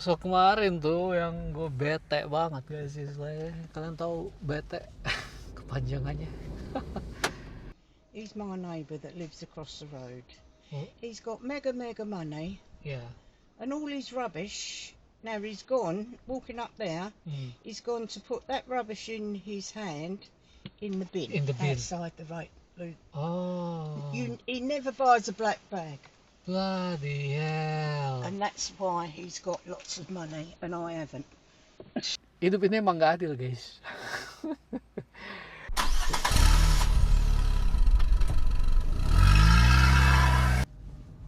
So kemarin tuh yang gue bete banget guys, istilahnya kalian tahu bete kepanjangannya. He's my neighbour that lives across the road. Oh, He's got mega money ya. and all his rubbish. Now he's gone, walking up there, he's gone to put that rubbish in his hand in the bin, In the bin. outside the right. Oh, He never buys a black bag, bloody hell. and that's why he's got lots of money and I haven't. Hidup ini emang gak adil guys.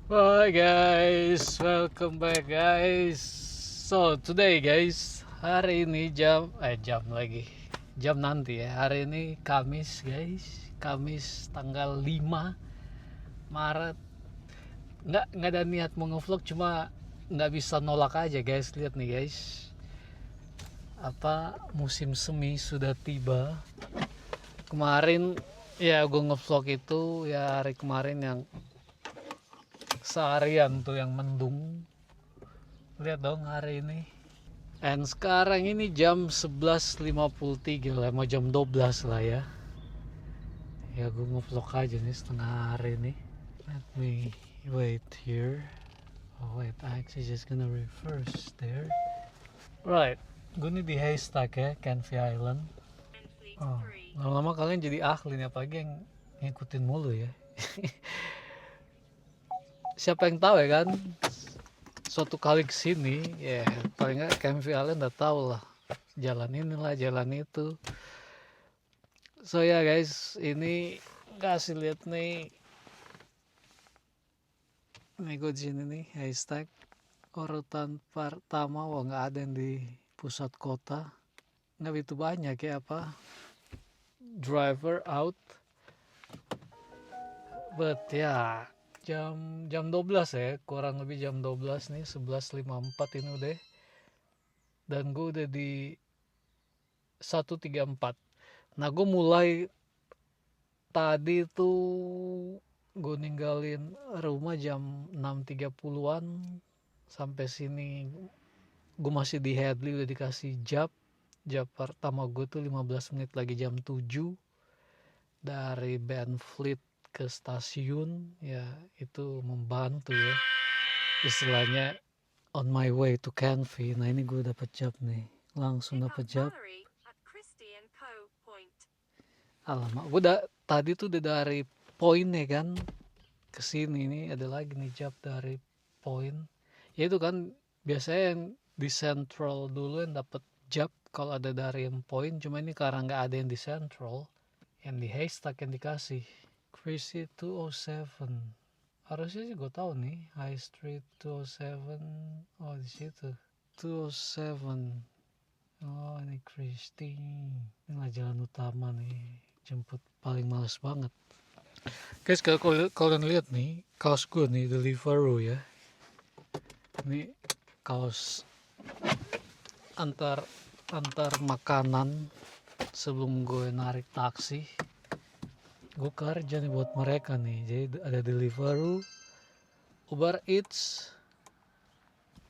Bye guys, welcome back guys. So today guys, hari ini jam nanti ya. Hari ini Kamis guys, Kamis tanggal 5 Maret. Nggak ada niat mau ngevlog, cuma nggak bisa nolak aja guys. Lihat nih guys, apa musim semi sudah tiba. Kemarin ya gue ngevlog itu ya hari kemarin yang seharian tuh yang mendung. Lihat dong hari ini. And sekarang ini jam 11.53 lah, mau jam 12 lah ya. Ya gue ngevlog aja nih setengah hari nih. Let me wait here. Oh wait, I actually just gonna reverse there. Right, gue nih di Haystack ya, Canvey Island. Oh, lama-lama kalian jadi ahli nih, apalagi yang ngikutin mulu ya. Siapa yang tahu ya kan, suatu kali kesini ya paling nggak Canvey Island udah tahu lah jalan inilah jalan itu. So ya guys, ini kasih lihat nih gue di sini nih Haystack, urutan pertama. Wah, nggak ada yang di pusat kota, nggak begitu banyak ya apa driver out, but ya jam 12 ya, kurang lebih jam 12 nih, 11.54 ini udah, dan gue udah di 134. Nah gue mulai tadi tuh gue ninggalin rumah jam 6.30an, sampai sini gue masih di Hadley, udah dikasih jab pertama gue tuh 15 menit lagi jam 7 dari Benfleet ke stasiun. Ya itu membantu ya, istilahnya on my way to Canvey. Nah ini gue dapet jab nih, langsung dapet jab. Alamak, gue tadi tuh udah dari poin ya kan ke sini nih, ada lagi nih jab dari poin. Ya itu kan biasanya yang di Central dulu yang dapat jab kalau ada dari yang poin, cuma ini karena nggak ada yang di Central, yang di Haystack yang dikasih. Crazy 207, harusnya sih gue tahu nih, High Street 207. Oh di situ 207. Oh ini Christie, inilah jalan utama nih, jemput paling males banget guys. Kalau kalian lihat nih kaos gue nih Deliveroo ya, ini kaos antar makanan sebelum gue narik taksi. Gue kerja nih buat mereka nih, jadi ada Deliveroo, Uber Eats,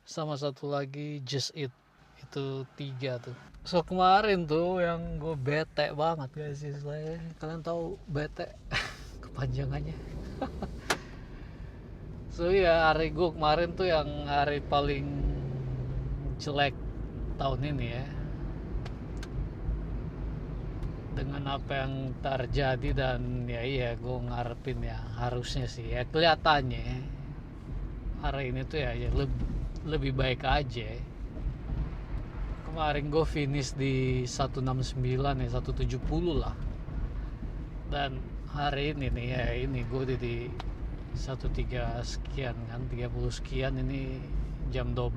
sama satu lagi Just Eat. Itu 3 tuh. So kemarin tuh yang gue bete banget guys, istilahnya kalian tahu bete kepanjangannya. So ya hari gue kemarin tuh yang hari paling jelek tahun ini ya, dengan apa yang terjadi. Dan ya iya gue ngarepin ya, harusnya sih ya kelihatannya hari ini tuh ya lebih baik aja. Kemarin gue finish di 169 ya, 170 lah, dan hari ini nih ya ini gue udah di 13 sekian kan, 30 sekian, ini jam 12.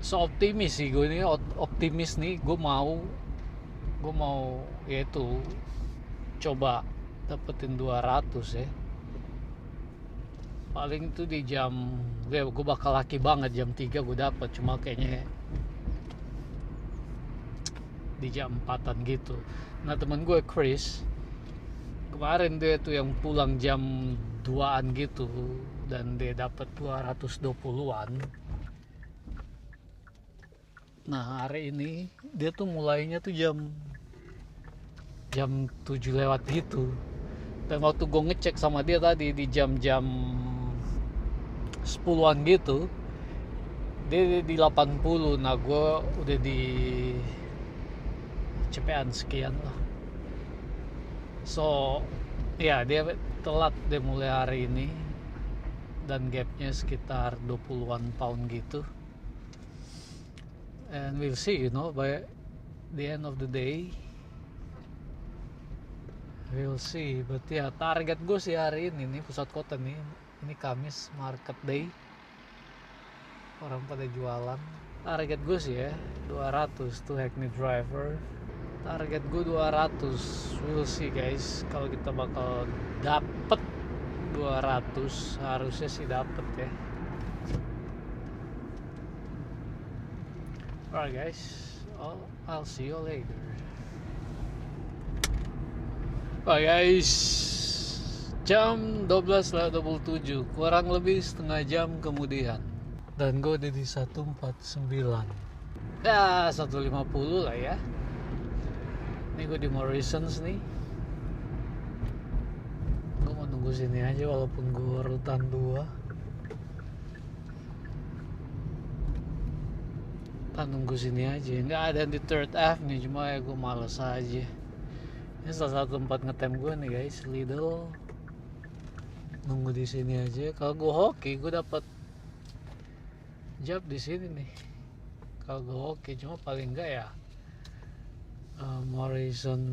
So optimis sih gue ini, optimis nih, gue mau yaitu coba dapetin 200 ya, paling itu di jam gue bakal laki banget jam 3 gue dapet, cuma kayaknya di jam 4an gitu. Nah temen gue Chris kemarin dia tuh yang pulang jam 2an gitu, dan dia dapat 220-an. Nah hari ini dia tuh mulainya tuh jam 7 lewat gitu. Dan waktu gue ngecek sama dia tadi di jam-jam 10-an gitu, dia di 80. Nah gue udah di cepean sekian lah. So ya dia telat deh mulai hari ini. Dan gapnya sekitar 20-an pound gitu. And we'll see, you know, by the end of the day we'll see. But ya target gue sih hari ini nih pusat kota nih, ini Kamis market day, orang pada jualan. Target gue sih ya 200 tuh Hackney driver. Target gue 200. We'll see guys, kalau kita bakal dapet 200, harusnya sih dapet ya. Alright guys, I'll see you later. Alright guys, jam 12.27, kurang lebih setengah jam kemudian, dan gue udah di 149. Ya 150 lah ya. Ini gue di Morrisons nih. Gue mau nunggu sini aja walaupun gue rutan 2. Nunggu sini aja, nggak ada di Third Avenue, cuma ya gue males aja. Ini salah satu tempat ngetem gue nih guys, Lidl. Nunggu di sini aja. Kalau gue hoki, gue dapat job di sini nih. Kalau gue hoki, cuma paling enggak ya Morrison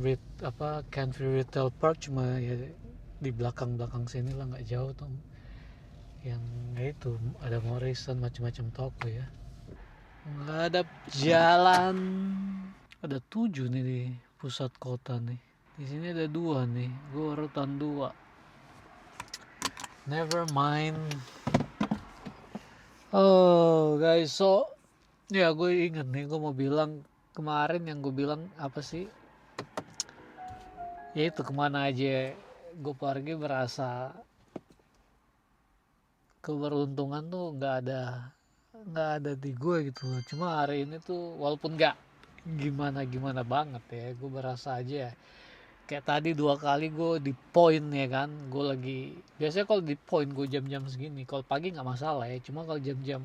Country Retail Park, cuma ya di belakang sini lah, nggak jauh tuh. Yang itu ada Morrison, macam-macam toko ya. Nggak ada jalan. Ada 7 nih di pusat kota nih. Di sini ada 2 nih. Gue urutan 2. Never mind. Oh guys, so ya gue inget nih, gue mau bilang kemarin yang gue bilang apa sih? Ya itu kemana aja gue pergi berasa keberuntungan tuh nggak ada di gue gitu loh. Cuma hari ini tuh walaupun nggak gimana banget ya, gue berasa aja kayak tadi 2 kali gue di point ya kan. Gue lagi biasanya kalau di point gue jam-jam segini, kalau pagi nggak masalah ya, cuma kalau jam-jam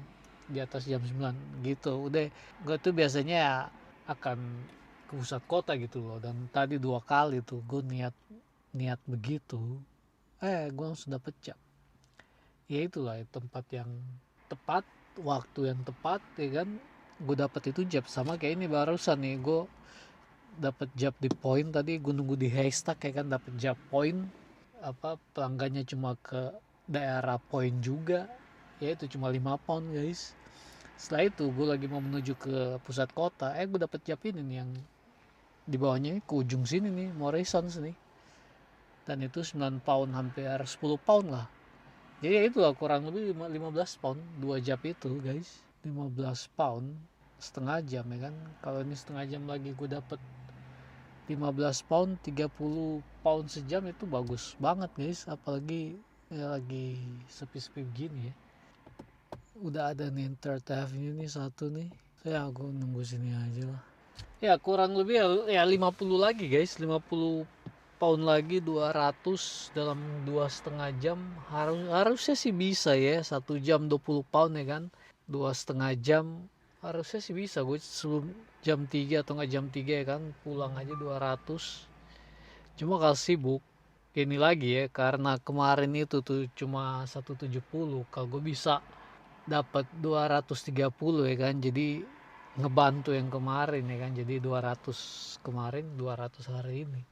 di atas jam 9 gitu udah gue tuh biasanya ya akan ke pusat kota gitu loh. Dan tadi 2 kali tuh gue niat begitu, gue langsung dapet job. Ya itulah tempat yang tepat, waktu yang tepat ya kan. Gue dapet itu job, sama kayak ini barusan nih, gue dapet job di point tadi. Gue nunggu di haystack ya kan, dapet job point, pelanggannya cuma ke daerah point juga ya, itu cuma 5 pound guys. Setelah itu gue lagi mau menuju ke pusat kota, gue dapet job ini nih yang di bawahnya ke ujung sini nih, Morrisons nih, dan itu 9 pound, hampir 10 pound lah. Jadi ya itulah kurang lebih 15 pound 2 job itu guys. 15 pound setengah jam ya kan. Kalau ini setengah jam lagi gue dapet 15 pound, 30 pound sejam, itu bagus banget guys. Apalagi ya lagi sepi-sepi begini ya. Udah ada nih Third Avenue nih satu nih. Ya aku nunggu sini aja lah. Ya kurang lebih ya 50 lagi guys, 50 pound lagi, 200 dalam 2,5 jam. Harusnya sih bisa ya, 1 jam 20 pound ya kan, 2,5 jam harusnya sih bisa. Gue sebelum jam 3 atau nggak jam 3 ya kan, pulang aja 200. Cuma kalau sibuk ini lagi ya, karena kemarin itu tuh cuma 170, kalau gue bisa dapat 230 ya kan, jadi ngebantu yang kemarin ya kan. Jadi 200 kemarin, 200 hari ini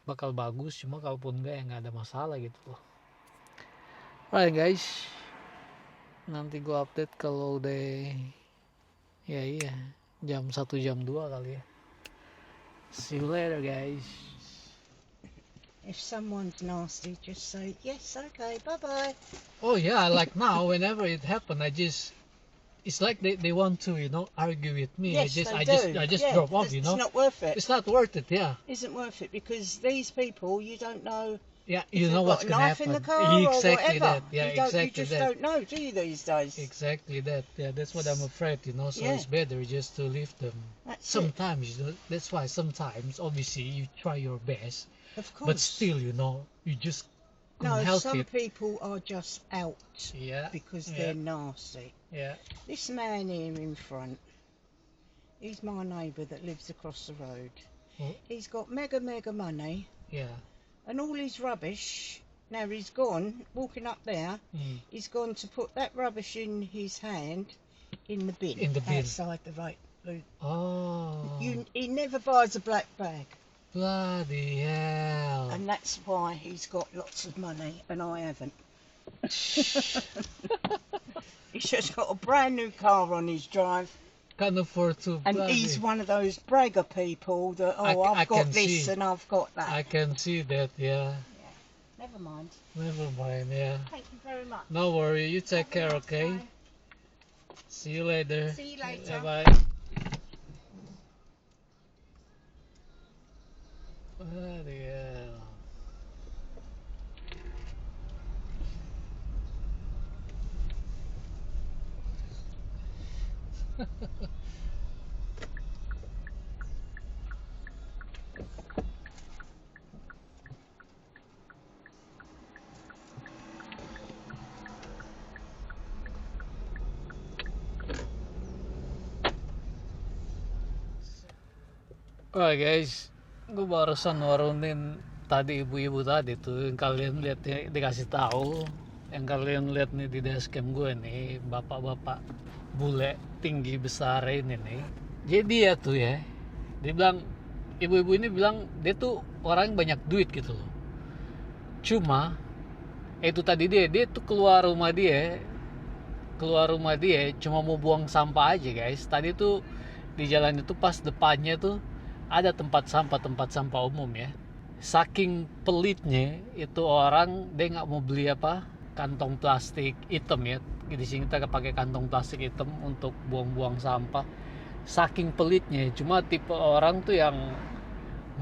bakal bagus. Cuma kalaupun enggak ya nggak ada masalah gitu loh. Alright guys, nanti gue update kalau udah ya jam 1 jam 2 kali ya. See you later guys. If someone's nasty, just say yes, okay, bye bye. Oh yeah, like now whenever it happen, it's like they want to, you know, argue with me. Yes, I just yeah, drop off, you know. It's not worth it. It's not worth it, yeah. Isn't worth it, because these people, you don't know Yeah, If you they've know got what's a gonna knife in the happen. car or Exactly whatever. that. Yeah, You exactly just that. don't know, do you, these days? Exactly that. Yeah, that's what I'm afraid, you know. So Yeah, it's better just to leave them. that's it. Sometimes, you know, that's why sometimes, obviously, you try your best, Of but course. still, you know, you just can't No, help some it. people are just out Yeah, because yeah, they're nasty. yeah. This man here in front, he's my neighbour that lives across the road. Oh, He's got mega money yeah. and all his rubbish. Now he's gone, walking up there, Mm. he's gone to put that rubbish in his hand in the bin In the bin. outside the right. Oh, He never buys a black bag, bloody hell. and that's why he's got lots of money and I haven't. He's just got a brand new car on his drive, Can't afford to, and bloody. he's one of those bragger people that, I I've got can this see. and I've got that. I can see that, yeah. Never mind. Never mind, yeah. Thank you very much. No worry, you take Have a care, nice okay? day. See you later. See you later. Bye bye. Bloody hell. Alright guys, gue barusan warunin tadi ibu-ibu tadi tuh yang kalian lihat dikasih tahu, yang kalian lihat nih di dashcam gue nih, bapak-bapak bule tinggi besar ini nih. Jadi ya tuh ya, dia bilang, ibu-ibu ini bilang dia tuh orang yang banyak duit gitu loh. Cuma itu tadi dia tuh keluar rumah dia cuma mau buang sampah aja guys. Tadi tuh di jalan itu pas depannya tuh ada tempat sampah umum ya. Saking pelitnya itu orang, dia nggak mau beli kantong plastik hitam ya. Di sini kita pakai kantong plastik hitam untuk buang-buang sampah. Saking pelitnya, cuma tipe orang tuh yang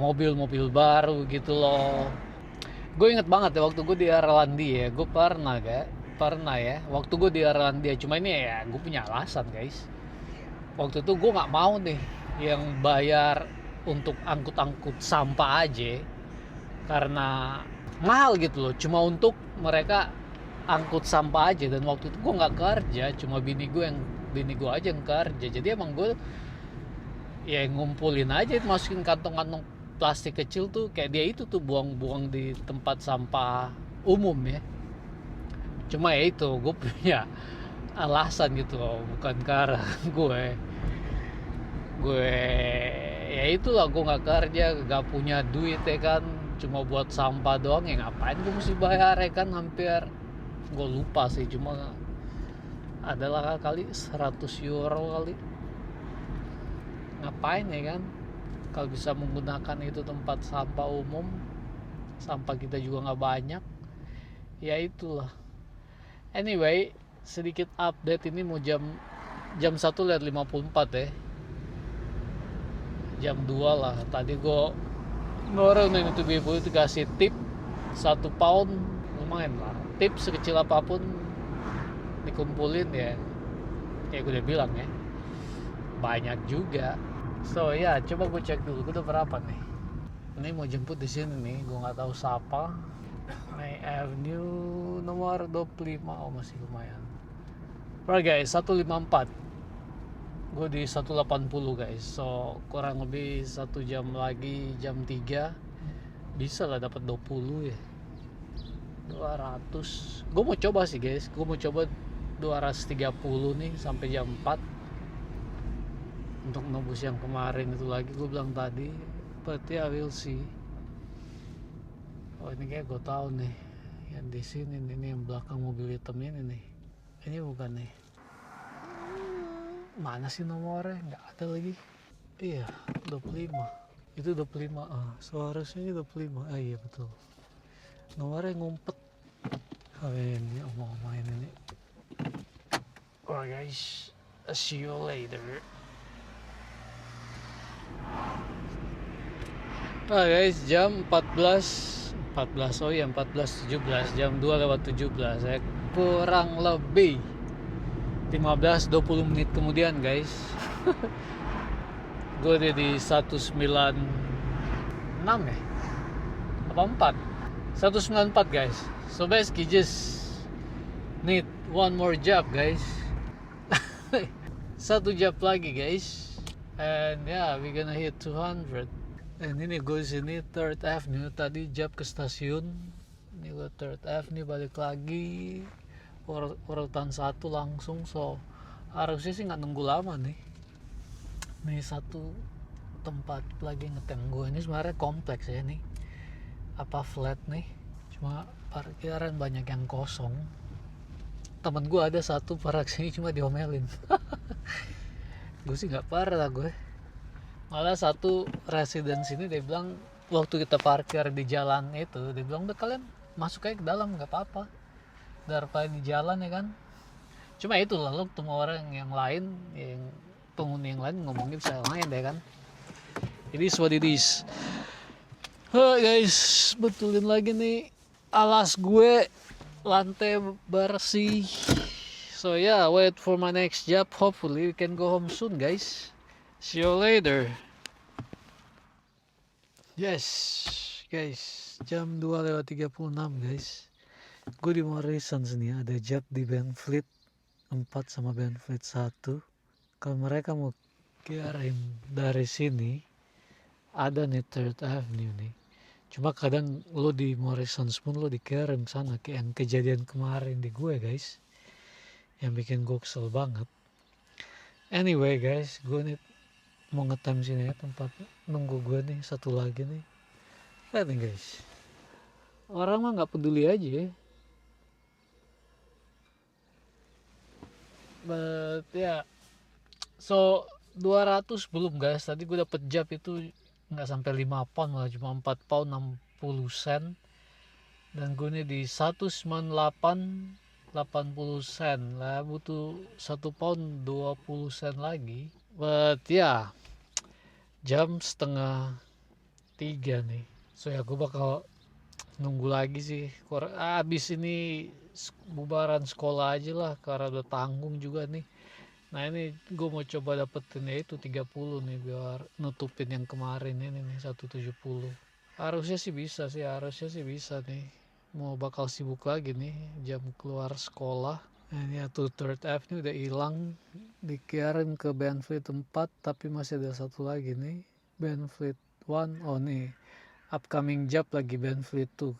mobil-mobil baru gitu loh. Gue inget banget ya waktu gue di Irlandia, gue pernah ya waktu gue di Irlandia. Cuma ini ya gue punya alasan guys. Waktu itu gue nggak mau nih yang bayar untuk angkut-angkut sampah aja karena mahal gitu loh, cuma untuk mereka angkut sampah aja. Dan waktu itu gue nggak kerja, cuma bini gue aja yang kerja. Jadi emang gue ya ngumpulin aja, masukin kantong-kantong plastik kecil tuh kayak dia itu tuh buang-buang di tempat sampah umum ya. Cuma ya itu gue punya alasan gitu loh, bukan karena gue ya itulah, gue nggak kerja, nggak punya duit ya kan, cuma buat sampah doang. Ya ngapain gue mesti bayar ya kan, hampir gue lupa sih, cuma adalah kali 100 euro kali. Ngapain ya kan kalau bisa menggunakan itu tempat sampah umum, sampah kita juga nggak banyak. Ya itulah. Anyway, sedikit update, ini mau jam 1:54 ya. Jam 2 lah. Tadi gue ngeluarin itu ibu itu kasih tip 1 pound, lumayan lah. Tip sekecil apapun dikumpulin ya. Kayak gue udah bilang ya, banyak juga. So ya, coba gue cek dulu, gue udah berapa nih. Ini mau jemput di sini nih, gue nggak tahu siapa. May Avenue nomor 25, oh masih lumayan. Alright guys, 154. Gue di 180 guys. So kurang lebih 1 jam lagi, jam 3 bisa lah dapat 20 ya. 200. Gue mau coba sih guys. Gue mau coba 230 nih sampai jam 4 untuk nembus yang kemarin itu lagi gue bilang tadi. But yeah, I will see. Oh ini kayak gue tahu nih. Yang di sini nih, yang belakang mobil hitam ini nih. Ini bukan nih. Mana sih nomornya? Nggak ada lagi. Iya, 25. Itu 25. Seharusnya ini 25. Iya betul. Nomornya ngumpet. Ini omong-omongin ini. Alright guys, see you later. Guys, jam 14.40 14, oh iya 14.17, jam 2:17 ya, kurang lebih 15-20 menit kemudian guys. Gue udah di 196 ya, apa 4, 194 guys. So basically just need one more job guys. Satu job lagi guys, and yeah, we gonna hit 200. And ini gue sini 3rd Avenue, tadi job ke stasiun. Ini gue 3rd Avenue balik lagi urutan 1 langsung. So harusnya sih nggak nunggu lama nih. Nih satu tempat lagi ngetem. Gue ini sebenarnya kompleks ya nih, apa flat nih, cuma parkiran banyak yang kosong. Temen gue ada satu parkir sini cuma diomelin. Gue sih nggak parah lah gue. Malah satu residence ini dia bilang waktu kita parkir di jalan itu, dia bilang udah kalian masuk aja ke dalam nggak apa-apa daripada di jalan ya kan. Cuma itu lah, lo ketemu orang yang lain, yang penghuni yang lain ngomongnya bisa lain deh kan. It is what it is. Guys, betulin lagi nih alas gue, lantai bersih. So yeah, wait for my next job. Hopefully we can go home soon guys. See you later. Yes guys, jam 2:36 guys. Gue di Morrisons nih, ada job di Benfleet 4 sama Benfleet 1. Kalau mereka mau kirim dari sini, ada nih 3rd Avenue nih. Cuma kadang lo di Morrisons pun lo dikirim sana, kayak yang kejadian kemarin di gue guys, yang bikin gue kesel banget. Anyway guys, gue nih mau ngetem sini ya, tempat nunggu gue nih satu lagi nih. Lihat nih guys, orang mah nggak peduli aja ya. But ya, so 200 belum guys. Tadi gue dapet job itu nggak sampai 5 pound, malah cuma 4 pound 60 sen. Dan gue nih di 198 80 sen lah, butuh 1 pound 20 sen lagi. But ya, jam 2:30 nih. So ya gue bakal nunggu lagi sih. Abis ini bubaran sekolah aja lah, karena udah tanggung juga nih. Nah ini gue mau coba dapetin ya itu 30 nih, biar nutupin yang kemarin ini nih 170. Harusnya sih bisa nih. Mau bakal sibuk lagi nih jam keluar sekolah. Nah, ini ya tuh 3rd Avenue udah hilang, dikirim ke Benfleet 4, tapi masih ada satu lagi nih, Benfleet 1. Oh nih, upcoming job lagi Benfleet 2.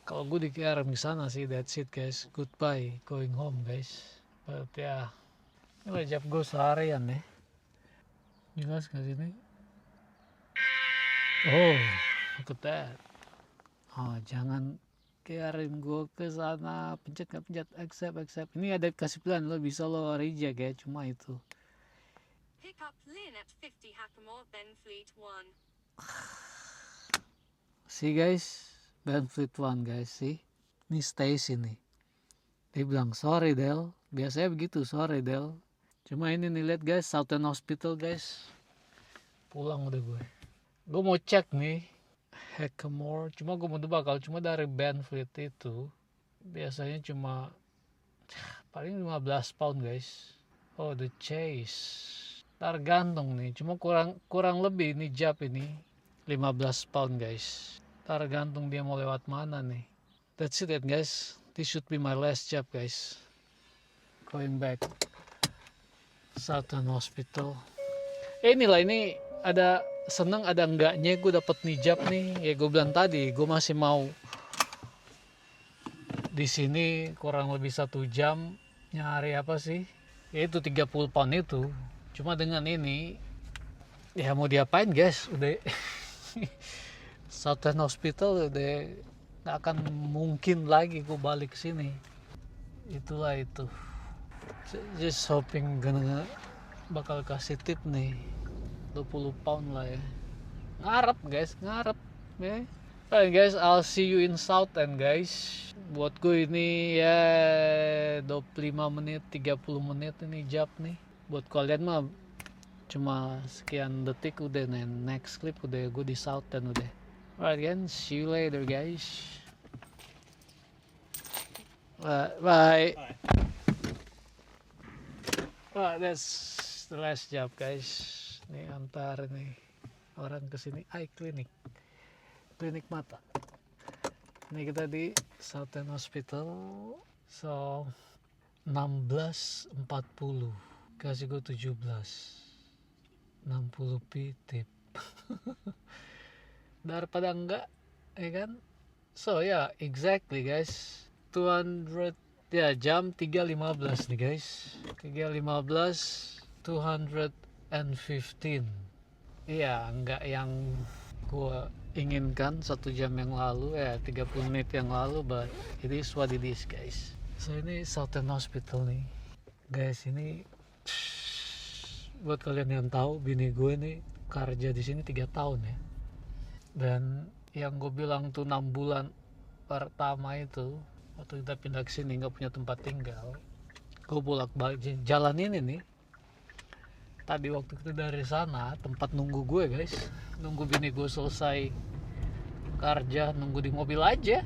Kalau gue dikirim ke sana sih, that's it guys. Goodbye, going home guys. But ya, ini job gue seharian nih. Jelas gak sih nih? Oh, look at that. Oh, jangan kirim gue ke sana. Pencet gak pencet, accept. Ini ada kasih pilihan, lo bisa lo reject ya, cuma itu. Pick up Lynn at 50 Hackamore, Benfleet 1. See guys, Benfleet 1 guys, sih. Ini Stacy nih. Dia bilang, sorry Del. Biasanya begitu, sorry Del. Cuma ini nih, lihat guys, Southern Hospital guys. Pulang udah gue. Gue mau cek nih, Hackamore. Cuma gue mau bakal cuma dari Benfleet itu. Biasanya cuma paling 15 pound guys. Oh, The Chase. Tergantung nih, cuma kurang lebih nih job ini 15 pound guys. Tergantung dia mau lewat mana nih. That's it guys. This should be my last job guys. Going back Southern Hospital. Inilah, ini ada seneng ada enggaknya gue dapet nih job nih. Ya gue bilang tadi, gue masih mau di sini kurang lebih 1 jam nyari apa sih? Yaitu 30 pound itu. Cuma dengan ini ya mau diapain guys, udah Southern Hospital udah gak akan mungkin lagi gue balik sini. Itulah itu. Just hoping bakal kasih tip nih 20 pound lah ya. Ngarep guys, ngarep ya. Alright guys, I'll see you in South End guys. Buat gue ini ya 25 menit 30 menit ini job nih. Buat kalian mah cuma sekian detik udah nih, next clip udah gue di South End udah. Alright again, see you later guys. Bye. That's the last job guys. Nih antar nih orang kesini eye clinic, klinik mata. Ini kita di Southern Hospital. So 16.40 kasih gue 17 60p tip. Daripada enggak, ya kan? So ya, exactly guys, 200 ya, jam 3.15 nih guys, 3.15 215. Iya, enggak yang gua inginkan 1 jam yang lalu, 30 menit yang lalu, but it is what it is guys. So ini Southern Hospital nih guys. Ini buat kalian yang tahu, bini gue nih kerja di sini 3 tahun ya. Dan yang gue bilang tuh 6 bulan pertama itu waktu kita pindah ke sini nggak punya tempat tinggal, gue bolak-balik jalan ini nih. Tadi waktu kita dari sana, tempat nunggu gue guys, nunggu bini gue selesai kerja, nunggu di mobil aja.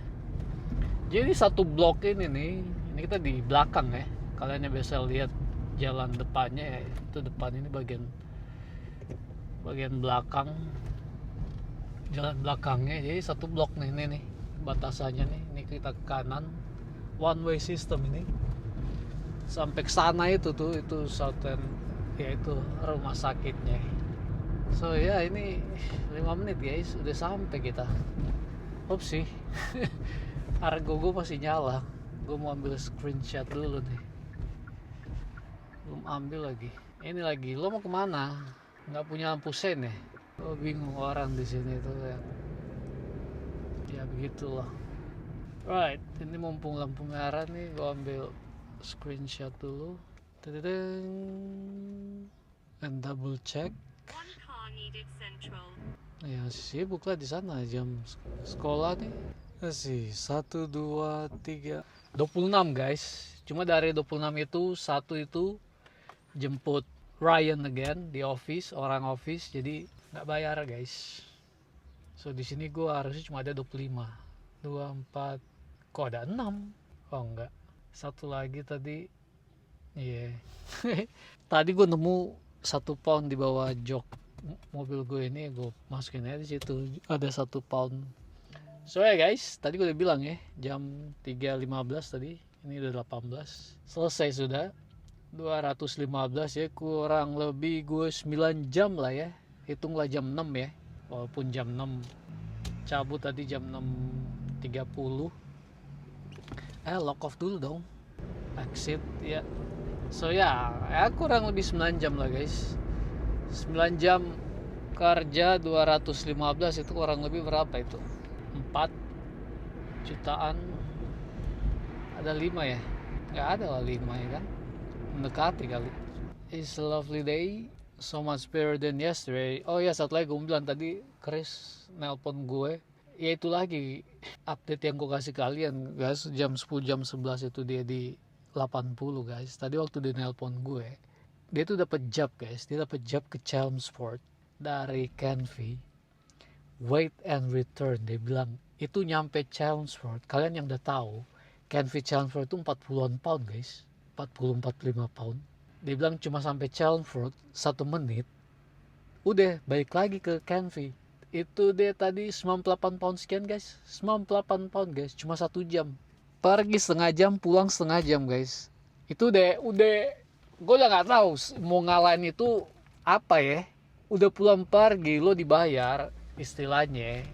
Jadi 1 blok ini nih, ini kita di belakang ya, kalian yang biasa lihat jalan depannya ya, itu depan ini bagian belakang, jalan belakangnya. Jadi 1 blok nih, ini nih batasannya nih, ini kita ke kanan, one way system ini sampai ke sana itu tuh, itu Southern, yaitu rumah sakitnya. So ya, ini 5 menit guys, udah sampai kita. Hope sih. Argo gue masih nyala. Gue mau ambil screenshot dulu nih, belum ambil lagi. Ini lagi, lo mau kemana? Nggak punya lampu sen ya? Gue bingung orang di sini tuh ya begitulah. Right, ini mumpung lampu merah nih, gue ambil screenshot dulu. And double check. One car needed central. Ya sibuk lah di sana, jam sekolah nih. Masih 1, 2, 3 26 guys. Cuma dari 26 itu, 1 itu jemput Ryan again di office, orang office, jadi nggak bayar guys. So di sini gue harusnya cuma ada 25, 24, kok ada 6? Oh enggak, 1 lagi tadi. Iya. Yeah. Tadi gue nemu 1 pound di bawah jok mobil gue ini, gue masukin aja di situ, ada 1 pound. So ya guys, tadi gue udah bilang ya, jam 3.15 tadi, ini udah 18, selesai sudah. 215 ya, kurang lebih gue 9 jam lah ya, hitunglah jam 6 ya, walaupun jam 6 cabut tadi, jam 6.30. Lock off dulu dong, exit ya. So ya, kurang lebih 9 jam lah guys. 9 jam kerja 215 itu kurang lebih berapa itu? 4 jutaan. Ada 5 ya? Nggak ada lah 5 ya kan? Mendekati kali. It's a lovely day, so much better than yesterday. Oh ya, satu lagi gue bilang tadi, Chris nelpon gue. Ya itu lagi update yang gue kasih kalian guys, jam 10, jam 11 itu dia di 80 guys. Tadi waktu dia nelpon gue, dia tuh dapat job guys, dia dapat job ke Chelmsford dari Canvey, wait and return. Dia bilang itu nyampe Chelmsford, kalian yang udah tahu Canvey Chelmsford itu 40-an pound guys, 40-45 pound. Dia bilang cuma sampai Chelmsford 1 menit udah balik lagi ke Canvey. Itu dia tadi 98 pound sekian guys, 98 pound guys, cuma 1 jam. Pergi setengah jam, pulang setengah jam guys. Itu udah gue udah nggak tahu mau ngalahin itu apa ya. Udah pulang pergi, lo dibayar istilahnya.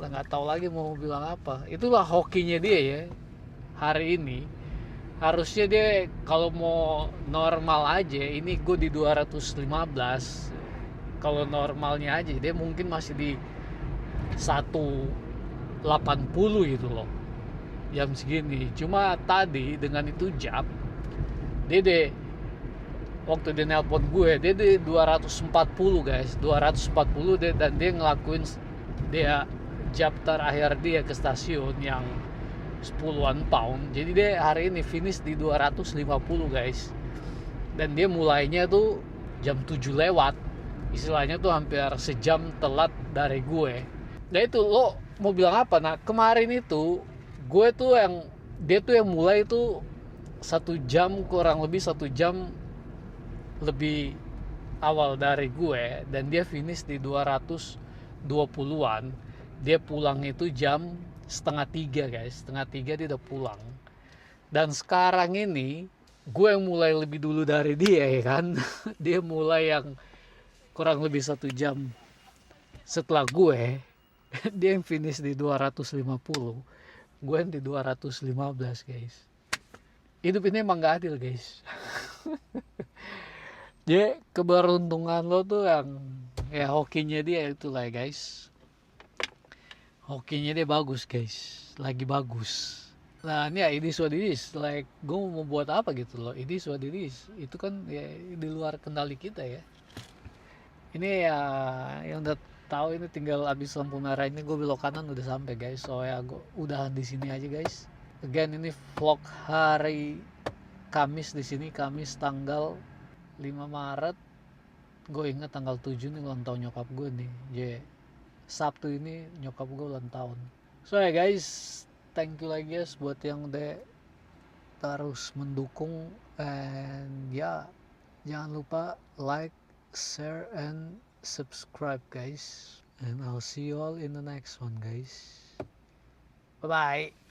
Udah nggak tahu lagi mau bilang apa. Itulah hokinya dia ya hari ini. Harusnya dia kalau mau normal aja, ini gue di 215. Kalau normalnya aja dia mungkin masih di 180 gitu loh, jam segini. Cuma tadi dengan itu job, dia waktu dia nelpon gue, dia 240 guys, 240 dia, dan dia ngelakuin dia job terakhir dia ke stasiun yang 10-an pound. Jadi dia hari ini finish di 250 guys. Dan dia mulainya tuh jam 7 lewat. Istilahnya tuh hampir sejam telat dari gue. Nah itu lo mau bilang apa? Nah kemarin itu gue tuh dia tuh yang mulai itu 1 jam, kurang lebih 1 jam lebih awal dari gue, dan dia finish di 220-an. Dia pulang itu jam setengah 3 guys, setengah 3 dia udah pulang. Dan sekarang ini gue yang mulai lebih dulu dari dia ya kan. Dia mulai yang kurang lebih 1 jam setelah gue. Dia yang finish di 250, gue yang di 215 guys. Hidup ini emang gak adil guys. Jadi keberuntungan lo tuh yang ya hokinya dia itulah guys. Hokinya dia bagus guys, lagi bagus. Nah ini ya ini what it is. Like gue mau buat apa gitu loh. Ini what it is. Itu kan ya di luar kendali kita ya. Ini ya yang udah tahu ini tinggal abis lampu merah ini gue belok kanan udah sampai guys. So ya gue udahan di sini aja guys. Again ini vlog hari Kamis di sini, Kamis tanggal 5 Maret. Gue inget tanggal 7 nih ulang tahun nyokap gue nih. Yeah. Sabtu ini nyokap gue ulang tahun. So ya guys, thank you lagi guys buat yang udah terus mendukung. And ya, jangan lupa like, share, and subscribe guys. And I'll see you all in the next one guys. Bye bye.